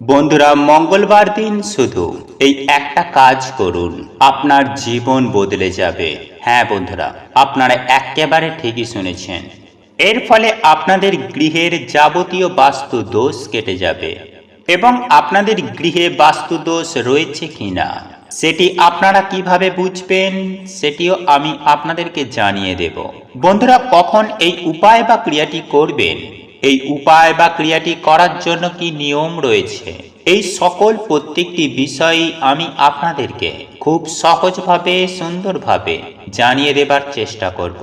বন্ধুরা, মঙ্গলবার দিন শুধু এই একটা কাজ করুন, আপনার জীবন বদলে যাবে। হ্যাঁ বন্ধুরা, আপনারা একেবারে ঠিকই শুনেছেন। এর ফলে আপনাদের গৃহের যাবতীয় বাস্তু দোষ কেটে যাবে এবং আপনাদের গৃহে বাস্তু দোষ রয়েছে কিনা সেটি আপনারা কিভাবে বুঝবেন সেটিও আমি আপনাদেরকে জানিয়ে দেব। বন্ধুরা, কখন এই উপায় বা ক্রিয়াটি করবেন, এই উপায় বা ক্রিয়াটি করার জন্য কি নিয়ম রয়েছে, এই সকল প্রত্যেকটি বিষয়ই আমি আপনাদেরকে খুব সহজভাবে সুন্দরভাবে জানিয়ে দেবার চেষ্টা করব।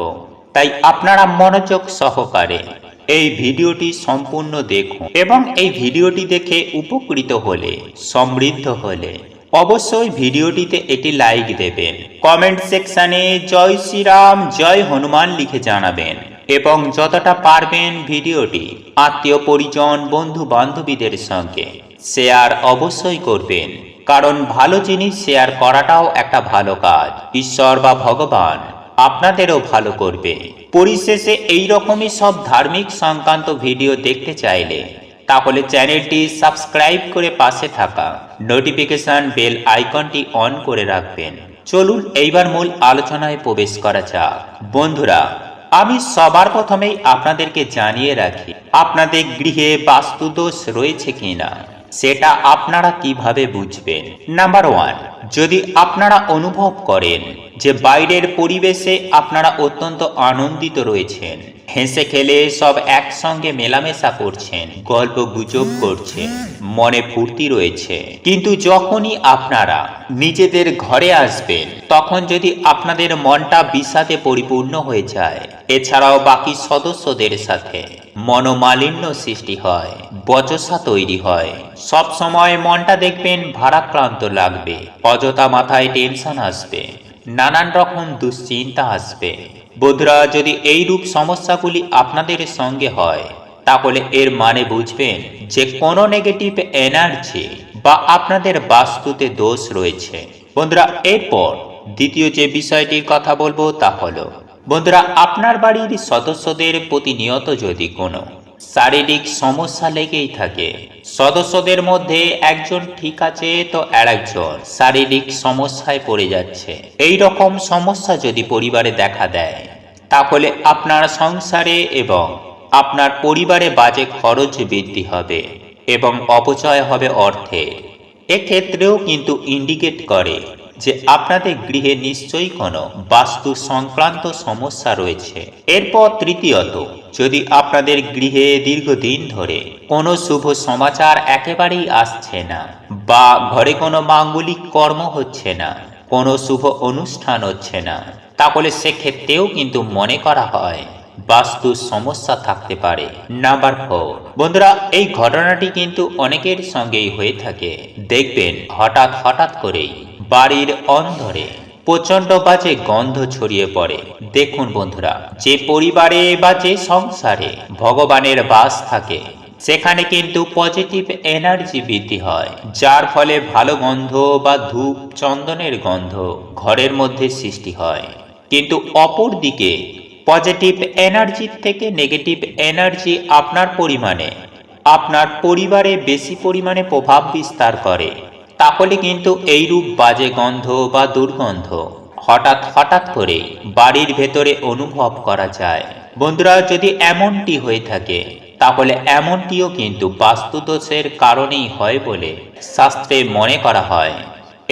তাই আপনারা মনোযোগ সহকারে এই ভিডিওটি সম্পূর্ণ দেখুন এবং এই ভিডিওটি দেখে উপকৃত হলে, সমৃদ্ধ হলে অবশ্যই ভিডিওটিতে একটি লাইক দেবেন। কমেন্ট সেকশনে জয় শ্রীরাম, জয় হনুমান লিখে জানাবেন এবং যতটা পারবেন ভিডিওটি আত্মীয় পরিজন, বন্ধু বান্ধবীদের সঙ্গে শেয়ার অবশ্যই করবেন, কারণ ভালো জিনিস শেয়ার করাটাও একটা ভালো কাজ। ঈশ্বর বা ভগবান আপনাদেরও ভালো করবে। পরিশেষে এই রকমই সব ধার্মিক সংক্রান্ত ভিডিও দেখতে চাইলে তাহলে চ্যানেলটি সাবস্ক্রাইব করে পাশে থাকা নোটিফিকেশন বেল আইকনটি অন করে রাখবেন। চলুন এইবার মূল আলোচনায় প্রবেশ করা যাক। বন্ধুরা, আমি সবার প্রথমেই আপনাদেরকে জানিয়ে রাখি, আপনাদের গৃহে বাস্তুদোষ রয়েছে কিনা সেটা আপনারা কিভাবে বুঝবেন। নাম্বার 1, যদি আপনারা অনুভব করেন যে বাইরের পরিবেশে আপনারা অত্যন্ত আনন্দিত রয়েছেন, হেসে খেলে সব একসঙ্গে মেলামেশা করছেন, গল্প গুজব করছেন, মনে ফুর্তি রয়েছে, কিন্তু যখনই আপনারা নিজেদের ঘরে আসবেন তখন যদি আপনাদের মনটা বিষাদে পরিপূর্ণ হয়ে যায়, এছাড়াও বাকি সদস্যদের সাথে মনোমালিন্য সৃষ্টি হয়, বচসা তৈরি হয়, সব সময় মনটা দেখবেন ভারাক্রান্ত লাগবে, অযথা মাথায় টেনশন আসবে, নানান রকম দুশ্চিন্তা আসবে। বন্ধুরা, যদি এই রূপ সমস্যাগুলি আপনাদের সঙ্গে হয় তাহলে এর মানে বুঝবেন যে কোনো নেগেটিভ এনার্জি বা আপনাদের বাস্তুতে দোষ রয়েছে। বন্ধুরা, এরপর দ্বিতীয় যে বিষয়টির কথা বলবো তা হলো, বন্ধুরা, আপনার বাড়ির সদস্যদের প্রতিনিয়ত যদি কোনো শারীরিক সমস্যা লেগেই থাকে, সদস্যদের মধ্যে একজন ঠিক আছে তো আরেকজন শারীরিক সমস্যায় পড়ে যাচ্ছে, এই রকম সমস্যা যদি পরিবারে দেখা দেয় তাহলে আপনার সংসারে এবং আপনার পরিবারে বাজে খরচ বৃদ্ধি হবে এবং অপচয় হবে অর্থের। এক্ষেত্রেও কিন্তু ইন্ডিকেট করে যে আপনাদের গৃহে নিশ্চয়ই কোনো বাস্তু সংক্রান্ত সমস্যা রয়েছে। এরপর তৃতীয়ত, যদি আপনাদের গৃহে দীর্ঘদিন ধরে কোনো শুভ সমাচার একেবারেই আসছে না, বা ঘরে কোনো মাঙ্গলিক কর্ম হচ্ছে না, কোনো শুভ অনুষ্ঠান হচ্ছে না, তাহলে সেক্ষেত্রেও কিন্তু মনে করা হয় বাস্তুর সমস্যা থাকতে পারে। নাম্বার 4, বন্ধুরা, এই ঘটনাটি কিন্তু অনেকের সঙ্গেই হয়ে থাকে। দেখবেন হঠাৎ হঠাৎ করেই বাড়ির অন্ধরে প্রচন্ড বাজে গন্ধ ছড়িয়ে পড়ে। দেখুন বন্ধুরা, যে পরিবারে বা যে সংসারে ভগবানের বাস থাকে সেখানে কিন্তু পজিটিভ এনার্জি বৃদ্ধি হয়, যার ফলে ভালো গন্ধ বা ধূপ চন্দনের গন্ধ ঘরের মধ্যে সৃষ্টি হয়। কিন্তু অপর দিকে পজিটিভ এনার্জির থেকে নেগেটিভ এনার্জি আপনার পরিবারে বেশি পরিমাণে প্রভাব বিস্তার করে, তাহলে কিন্তু এইরূপ বাজে গন্ধ বা দুর্গন্ধ হঠাৎ হঠাৎ করে বাড়ির ভেতরে অনুভব করা যায়। বন্ধুরা, যদি এমনটি হয়ে থাকে তাহলে এমনটিও কিন্তু বাস্তুদোষের কারণেই হয় বলে শাস্ত্রে মনে করা হয়।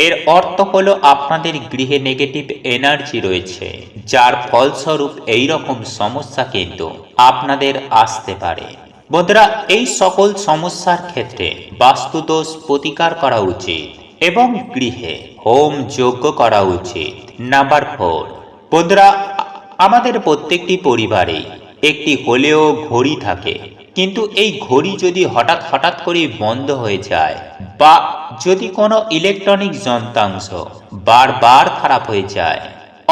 এর অর্থ হলো আপনাদের গৃহে নেগেটিভ এনার্জি রয়েছে, যার ফলস্বরূপ এই রকম সমস্যা কিন্তু আপনাদের আসতে পারে। বন্ধুরা, এই সকল সমস্যার ক্ষেত্রে বাস্তুদোষ প্রতিকার করা উচিত এবং গৃহে হোম যজ্ঞ করা উচিত। নাম্বার 4, বন্ধুরা, আমাদের প্রত্যেকটি পরিবারেই একটি হলেও ঘড়ি থাকে, কিন্তু এই ঘড়ি যদি হঠাৎ হঠাৎ করে বন্ধ হয়ে যায় বা যদি কোনো ইলেকট্রনিক যন্ত্রাংশ বারবার খারাপ হয়ে যায়,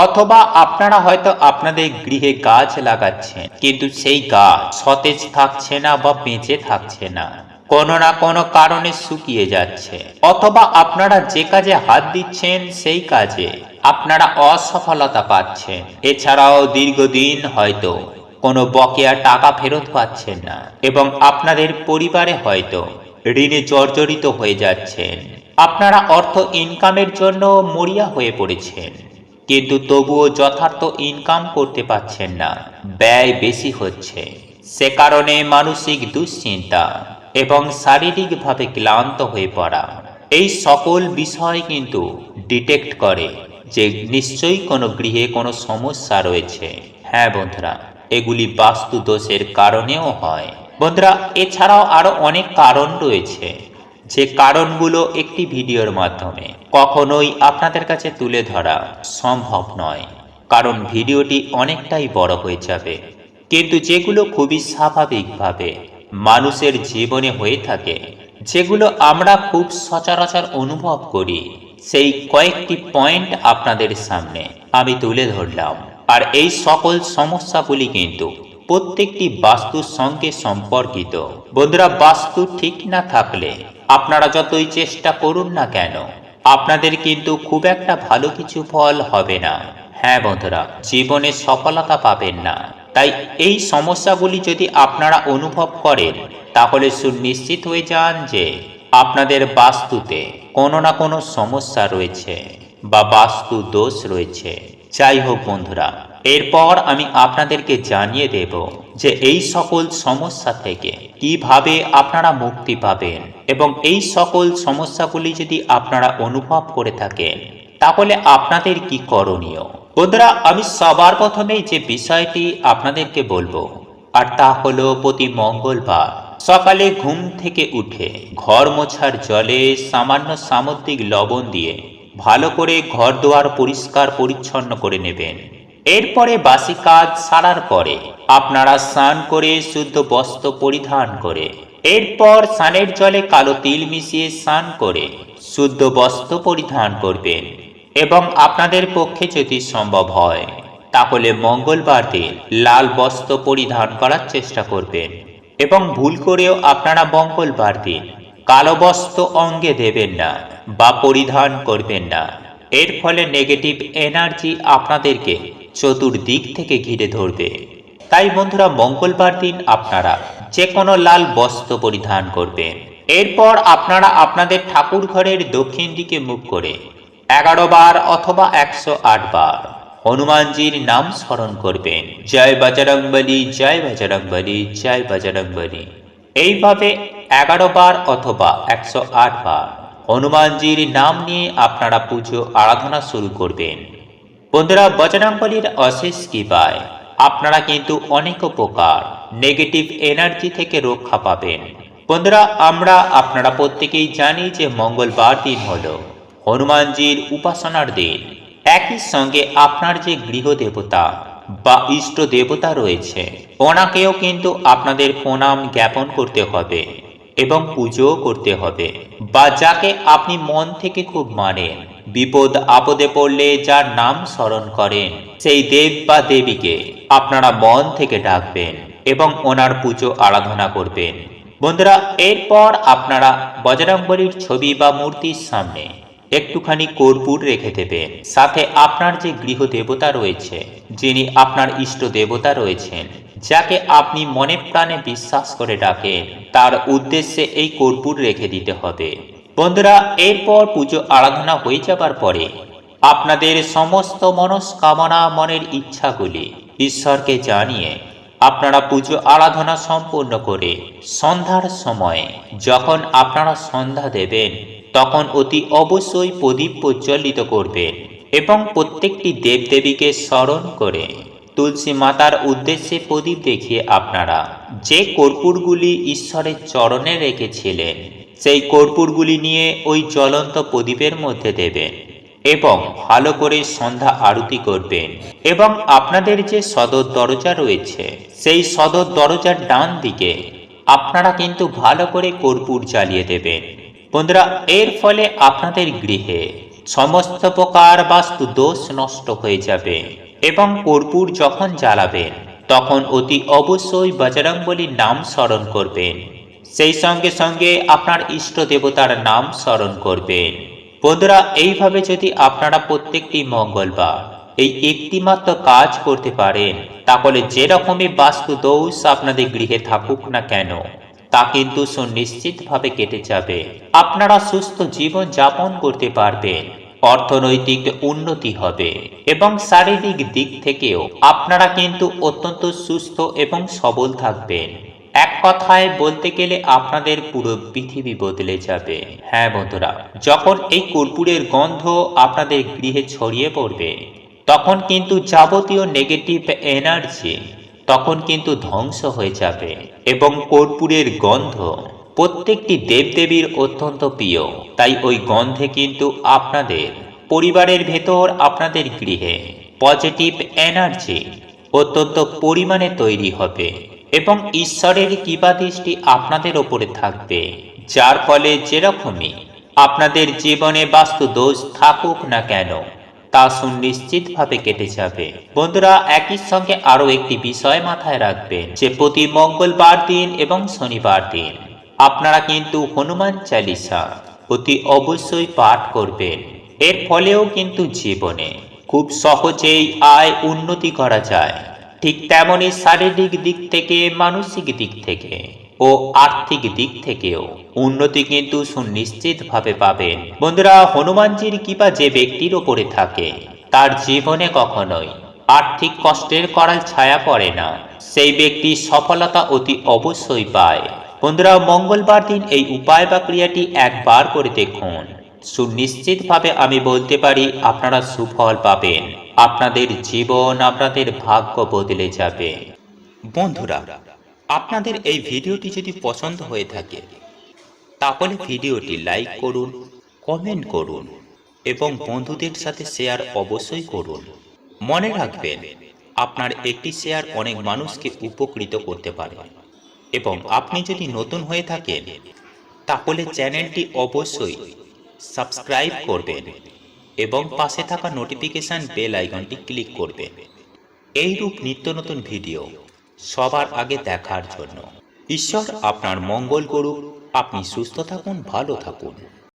অথবা আপনারা হয়তো আপনাদের গৃহে গাছ লাগাচ্ছেন কিন্তু সেই গাছ সতেজ থাকছে না বা বেঁচে থাকছে না, কোনো না কোনো কারণে শুকিয়ে যাচ্ছে, অথবা আপনারা যে কাজে হাত দিচ্ছেন সেই কাজে আপনারা অসফলতা পাচ্ছেন, এছাড়াও দীর্ঘদিন হয়তো কোনো বকেয়া টাকা ফেরত পাচ্ছেন না এবং আপনাদের পরিবারে হয়তো ঋণে জর্জরিত হয়ে যাচ্ছেন। আপনারা অর্থ ইনকামের জন্য মরিয়া হয়ে পড়েছেন, কিন্তু তবুও যথার্থ ইনকাম করতে পারছেন না, ব্যয় বেশি হচ্ছে। সে কারণে মানসিক দুশ্চিন্তা এবং শারীরিকভাবে ক্লান্ত হয়ে পড়া, এই সকল বিষয় কিন্তু ডিটেক্ট করে যে নিশ্চয়ই কোনো গৃহে কোনো সমস্যা রয়েছে। হ্যাঁ বন্ধুরা, এগুলি বাস্তু দোষের কারণেও হয়। বন্ধুরা, এছাড়াও আরো অনেক কারণ রয়েছে, যে কারণগুলো একটি ভিডিওর মাধ্যমে কখনোই আপনাদের কাছে তুলে ধরা সম্ভব নয়, কারণ ভিডিওটি অনেকটাই বড় হয়ে যাবে। কিন্তু যেগুলো খুবই স্বাভাবিকভাবে মানুষের জীবনে হয়ে থাকে, যেগুলো আমরা খুব সচরাচর অনুভব করি, সেই কয়েকটি পয়েন্ট আপনাদের সামনে আমি তুলে ধরলাম। আর এই সকল সমস্যাগুলি কিন্তু প্রত্যেকটি বাস্তুর সঙ্গে সম্পর্কিত। বন্ধুরা, বাস্তু ঠিক না থাকলে আপনারা যতই চেষ্টা করুন না কেন, আপনাদের কিন্তু খুব একটা ভালো কিছু ফল হবে না। হ্যাঁ বন্ধুরা, জীবনে সফলতা পাবেন না। তাই এই সমস্যাগুলি যদি আপনারা অনুভব করেন, তাহলে সুনিশ্চিত হয়ে যান যে আপনাদের বাস্তুতে কোনো না কোনো সমস্যা রয়েছে বা বাস্তু দোষ রয়েছে। যাই হোক বন্ধুরা, এরপর আমি আপনাদেরকে জানিয়ে দেব যে এই সকল সমস্যা থেকে কিভাবে আপনারা মুক্তি পাবেন, এবং এই সকল সমস্যাগুলি যদি আপনারা অনুভব করে থাকেন, তাহলে আপনাদের কি করণীয়। বন্ধুরা, আমি সবার প্রথমেই যে বিষয়টি আপনাদেরকে বলবো, আর তা হলো প্রতি মঙ্গলবার সকালে ঘুম থেকে উঠে ঘর মোছার জলে সামান্য সামুদ্রিক লবণ দিয়ে ভালো করে ঘর দুয়ার পরিষ্কার পরিচ্ছন্ন করে নেবেন। এরপরে বাসি কাজ সারার পরে আপনারা স্নান করে শুদ্ধ বস্ত্র পরিধান করে, এরপর স্নানের জলে কালো তিল মিশিয়ে স্নান করে শুদ্ধ বস্ত্র পরিধান করবেন। এবং আপনাদের পক্ষে যদি সম্ভব হয়, তাহলে মঙ্গলবার দিন লাল বস্ত্র পরিধান করার চেষ্টা করবেন। এবং ভুল করেও আপনারা মঙ্গলবার দিন কালো বস্ত্র অঙ্গে দেবেন না বা পরিধান করবেন না। এর ফলে নেগেটিভ এনার্জি আপনাদেরকে চতুর্দিক থেকে ঘিরে ধরবে। তাই বন্ধুরা, মঙ্গলবার দিন আপনারা যে কোনো লাল বস্ত্র পরিধান করবেন। এরপর আপনারা আপনাদের ঠাকুর ঘরের দক্ষিণ দিকে মুখ করে 11 বার অথবা 108 বার হনুমানজির নাম স্মরণ করবেন। জয় বজরংবলী, জয় বজরংবলী, জয় বজরংবলী। এইভাবে 11 বার অথবা 108 বার হনুমানজির নাম নিয়ে আপনারা পুজো আরাধনা শুরু করবেন। বন্ধুরা, বজরংবলীর অশেষ কৃপায় আপনারা কিন্তু অনেক উপকার, নেগেটিভ এনার্জি থেকে রক্ষা পাবেন। বন্ধুরা, আপনারা প্রত্যেকেই জানি যে মঙ্গলবার দিন হলো হনুমানজির উপাসনার দিন। একই সঙ্গে আপনার যে গৃহ দেবতা বা ইষ্ট দেবতা রয়েছে, ওনাকেও কিন্তু আপনাদের প্রণাম জ্ঞাপন করতে হবে এবং পুজো করতে হবে, বা যাকে আপনি মন থেকে খুব মানেন। বিপদ আপদে পড়লে যার নাম স্মরণ করেন, সেই দেব বা দেবীকে আপনারা মন থেকে ডাকবেন এবং ওনার পুজো আরাধনা করবেন। বন্ধুরা, এরপর আপনারা বজরংবলীর ছবি বা মূর্তির সামনে একটুখানি কর্পূর রেখে দেবেন। সাথে আপনার যে গৃহ দেবতা রয়েছে, যিনি আপনার ইষ্ট দেবতা রয়েছেন, যাকে আপনি মনে প্রাণে বিশ্বাস করে ডাকেন, তার উদ্দেশ্যে এই কর্পূর রেখে দিতে হবে। বন্ধুরা, এরপর পুজো আরাধনা হয়ে যাবার পরে আপনাদের সমস্ত মনস্কামনা, মনের ইচ্ছাগুলি ঈশ্বরকে জানিয়ে আপনারা পুজো আরাধনা সম্পূর্ণ করে সন্ধ্যার সময়ে যখন আপনারা সন্ধ্যা দেবেন, তখন অতি অবশ্যই প্রদীপ প্রজ্বলিত করবেন এবং প্রত্যেকটি দেবদেবীকে স্মরণ করে তুলসী মাতার উদ্দেশ্যে প্রদীপ দেখিয়ে আপনারা যে কর্পূরগুলি ঈশ্বরের চরণে রেখেছিলেন, সেই কর্পূরগুলি নিয়ে ওই জ্বলন্ত প্রদীপের মধ্যে দেবেন এবং ভালো করে সন্ধ্যা আরতি করবেন। এবং আপনাদের যে সদর দরজা রয়েছে, সেই সদর দরজার ডান দিকে আপনারা কিন্তু ভালো করে কর্পূর জ্বালিয়ে দেবেন। বন্ধুরা, এর ফলে আপনাদের গৃহে সমস্ত প্রকার বাস্তু দোষ নষ্ট হয়ে যাবে। এবং কর্পূর যখন জ্বালাবেন, তখন অতি অবশ্যই বজরংবলীর নাম স্মরণ করবেন। সেই সঙ্গে সঙ্গে আপনার ইষ্ট দেবতার নাম স্মরণ করবেন। বন্ধুরা, এইভাবে যদি আপনারা প্রত্যেকটি মঙ্গলবার এই একটি মাত্র কাজ করতে পারেন, তাহলে যেরকমই বাস্তু দোষ আপনাদের গৃহে থাকুক না কেন, তা কিন্তু সুনিশ্চিতভাবে কেটে যাবে। আপনারা সুস্থ জীবন যাপন করতে পারবেন, অর্থনৈতিক উন্নতি হবে এবং শারীরিক দিক থেকেও আপনারা কিন্তু অত্যন্ত সুস্থ এবং সবল থাকবেন। এক কথায় বলতে গেলে আপনাদের পুরো পৃথিবী বদলে যাবে। হ্যাঁ বন্ধুরা, যখন এই কর্পূরের গন্ধ আপনাদের গৃহে ছড়িয়ে পড়বে, তখন কিন্তু যাবতীয় নেগেটিভ এনার্জি তখন কিন্তু ধ্বংস হয়ে যাবে। এবং কর্পূরের গন্ধ প্রত্যেকটি দেবদেবীর অত্যন্ত প্রিয়, তাই ওই গন্ধে কিন্তু আপনাদের পরিবারের ভেতর, আপনাদের গৃহে পজিটিভ এনার্জি অত্যন্ত পরিমাণে তৈরি হবে এবং ঈশ্বরের কৃপাদৃষ্টি আপনাদের ওপরে থাকবে, যার ফলে যেরকমই আপনাদের জীবনে বাস্তু দোষ থাকুক না কেন তা সুনিশ্চিতভাবে কেটে যাবে। বন্ধুরা, একই সঙ্গে আরো একটি বিষয় মাথায় রাখবেন যে প্রতি মঙ্গলবার দিন এবং শনিবার দিন আপনারা কিন্তু হনুমান চালিসা অতি অবশ্যই পাঠ করবেন। এর ফলেও কিন্তু জীবনে খুব সহজেই আয় উন্নতি করা যায়। ঠিক তেমনি শারীরিক দিক থেকে, মানসিক দিক থেকে ও আর্থিক দিক থেকেও উন্নতি কিন্তু সুনিশ্চিতভাবে পাবেন। বন্ধুরা, হনুমানজির কৃপা যে ব্যক্তির ওপরে থাকে তার জীবনে কখনোই আর্থিক কষ্টের করাল ছায়া পড়ে না, সেই ব্যক্তি সফলতা অতি অবশ্যই পায়। বন্ধুরা, মঙ্গলবার দিন এই উপায় বা ক্রিয়াটি একবার করে দেখুন, সুনিশ্চিতভাবে আমি বলতে পারি আপনারা সুফল পাবেন। আপনাদের জীবন, আপনাদের ভাগ্য বদলে যাবে। বন্ধুরা, আপনাদের এই ভিডিওটি যদি পছন্দ হয়ে থাকে তাহলে ভিডিওটি লাইক করুন, কমেন্ট করুন এবং বন্ধুদের সাথে শেয়ার অবশ্যই করুন। মনে রাখবেন, আপনার একটি শেয়ার অনেক মানুষকে উপকৃত করতে পারে। এবং আপনি যদি নতুন হয়ে থাকেন তাহলে চ্যানেলটি অবশ্যই সাবস্ক্রাইব করবেন এবং পাশে থাকা নোটিফিকেশন বেল আইকনটি ক্লিক করবেন, এইরূপ নিত্য নতুন ভিডিও সবার আগে দেখার জন্য। ঈশ্বর আপনার মঙ্গল করুক। আপনি সুস্থ থাকুন, ভালো থাকুন।